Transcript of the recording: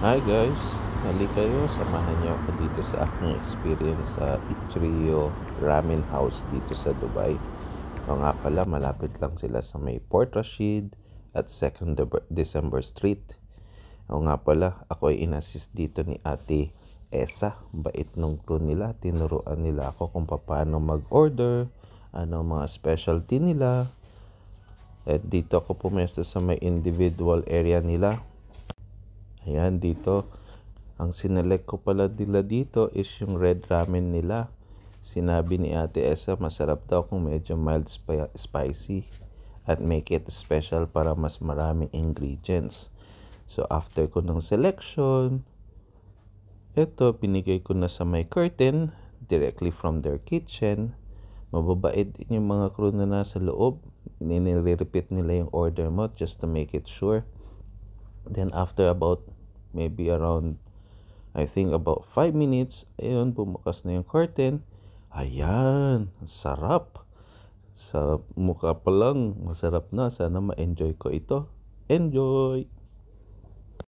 Hi guys, halika kayo, samahan niyo ako dito sa aking experience sa Ichirio Ramen House dito sa Dubai. O nga pala, malapit lang sila sa may Port Rashid at 2nd December Street. O nga pala, ako ay inassist dito ni Ate Esa. Bait nung crew nila, tinuruan nila ako kung paano mag-order, ano mga specialty nila. At dito ako pumesto sa may individual area nila. Ayan, dito. Ang sinelect ko pala nila dito is yung red ramen nila. Sinabi ni Ate Esa, masarap daw kung medyo mild spicy at make it special para mas maraming ingredients. So after ko ng selection, ito pinigay ko na sa may curtain directly from their kitchen. Mababait din yung mga crew na nasa loob. Nire-repeat nila yung order mo just to make it sure. Then after about maybe around I think about 5 minutes, ayun, bumukas na yung curtain. Ayan, sarap. Sa mukha pa lang, masarap na. Sana ma-enjoy ko ito. Enjoy!